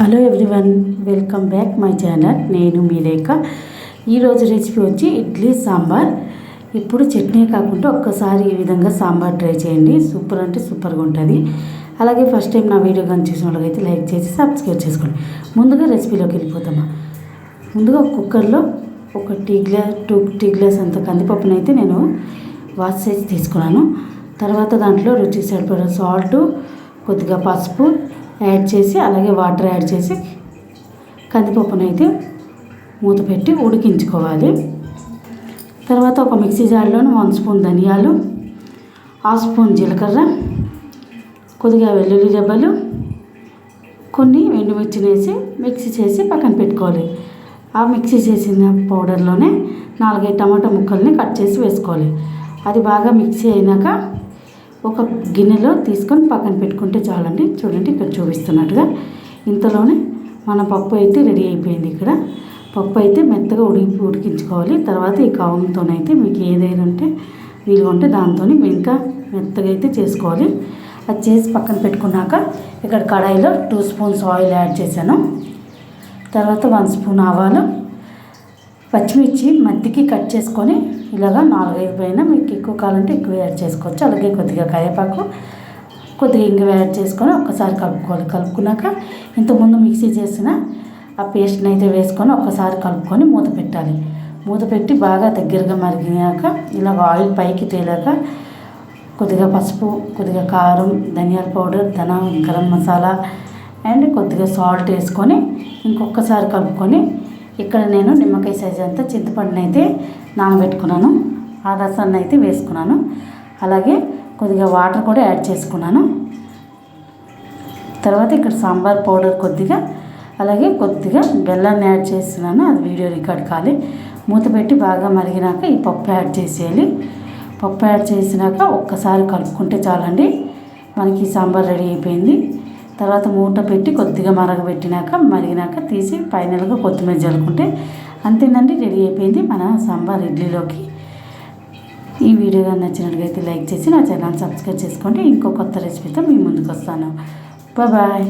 Hello everyone, welcome back my channel. నేను మీ రేఖ. ఈరోజు recipe వచ్చి ఇడ్లీ సాంబార్. ఇప్పుడు చట్నీ కాకుండా ఒక్కసారి ఈ విధంగా సాంబార్ ట్రై చేయండి. సూపర్ అంటే సూపర్గా ఉంటుంది. అలాగే ఫస్ట్ టైం నా వీడియో కానీ చూసిన వాళ్ళకైతే లైక్ చేసి సబ్స్క్రైబ్ చేసుకోండి. ముందుగా రెసిపీలోకి వెళ్ళిపోతామా. ముందుగా కుక్కర్లో ఒక టూ టీ గ్లాస్ అంత కందిపప్పును అయితే నేను వాష్ చేసి తీసుకున్నాను. తర్వాత దాంట్లో రుచికి సరిపడా సాల్ట్, కొద్దిగా పసుపు యాడ్ చేసి అలాగే వాటర్ యాడ్ చేసి కందిపప్పును అయితే మూత పెట్టి ఉడికించుకోవాలి. తర్వాత ఒక మిక్సీ జార్లోని 1 స్పూన్ ధనియాలు, 1/2 స్పూన్ జీలకర్ర, కొద్దిగా వెల్లుల్లి రెబ్బలు, కొన్ని ఎండుమిర్చిని వేసి మిక్సీ చేసి పక్కన పెట్టుకోవాలి. ఆ మిక్సీ చేసిన పౌడర్లోనే 4-5 టమాటా ముక్కల్ని కట్ చేసి వేసుకోవాలి. అది బాగా మిక్సీ అయినాక ఒక గిన్నెలో తీసుకొని పక్కన పెట్టుకుంటే చాలండి. చూడండి, ఇక్కడ చూపిస్తున్నట్టుగా ఇంతలోనే మన పప్పు అయితే రెడీ అయిపోయింది. ఇక్కడ పప్పు అయితే మెత్తగా ఉడికించుకోవాలి. తర్వాత ఈ కవంతోనైతే మీకు ఏదైనా ఉంటే వీలుగా ఉంటే దాంతో ఇంకా మెత్తగా అయితే చేసుకోవాలి. అది చేసి పక్కన పెట్టుకున్నాక ఇక్కడ కడాయిలో 2 స్పూన్స్ ఆయిల్ యాడ్ చేశాను. తర్వాత 1 స్పూన్ ఆవాలు, పచ్చిమిర్చి మధ్యకి కట్ చేసుకొని ఇలాగా 4-5 పైన మీకు ఎక్కువ కావాలంటే ఎక్కువ యాడ్ చేసుకోవచ్చు. అలాగే కొద్దిగా కరివేపాకు, కొద్దిగా ఇంగువ యాడ్ చేసుకొని ఒక్కసారి కలుపుకోవాలి. కలుపుకున్నాక ఇంతకుముందు మిక్సీ చేసిన ఆ పేస్ట్ని అయితే వేసుకొని ఒక్కసారి కలుపుకొని మూత పెట్టాలి. మూత పెట్టి బాగా దగ్గరగా మరిగినాక ఇలాగ ఆయిల్ పైకి తేలాక కొద్దిగా పసుపు, కొద్దిగా కారం, ధనియాల పౌడర్, గరం మసాలా అండ్ కొద్దిగా సాల్ట్ వేసుకొని ఇంకొకసారి కలుపుకొని ఇక్కడ నేను నిమ్మకాయ సైజు అంతా చింతపండుని అయితే నానబెట్టుకున్నాను. ఆ రసాన్ని అయితే వేసుకున్నాను. అలాగే కొద్దిగా వాటర్ కూడా యాడ్ చేసుకున్నాను. తర్వాత ఇక్కడ సాంబార్ పౌడర్ కొద్దిగా, అలాగే కొద్దిగా బెల్లాన్ని యాడ్ చేస్తున్నాను. అది వీడియో రికార్డ్ కావాలి. మూత పెట్టి బాగా మరిగినాక ఈ పప్పు యాడ్ చేసేయాలి. పప్పు యాడ్ చేసినాక ఒక్కసారి కలుపుకుంటే చాలండి, మనకి సాంబార్ రెడీ అయిపోయింది. తర్వాత మూట పెట్టి కొద్దిగా మరిగినాక తీసి ఫైనల్గా కొత్తిమీర జల్లుకుంటే అంతేనండి, రెడీ అయిపోయింది మన సాంబార్ ఇడ్లీలోకి. ఈ వీడియో కానీ నచ్చినట్లయితే లైక్ చేసి నా ఛానల్ సబ్స్క్రైబ్ చేసుకోండి. ఇంకో కొత్త రెసిపీతో మీ ముందుకు వస్తాను. బాయ్.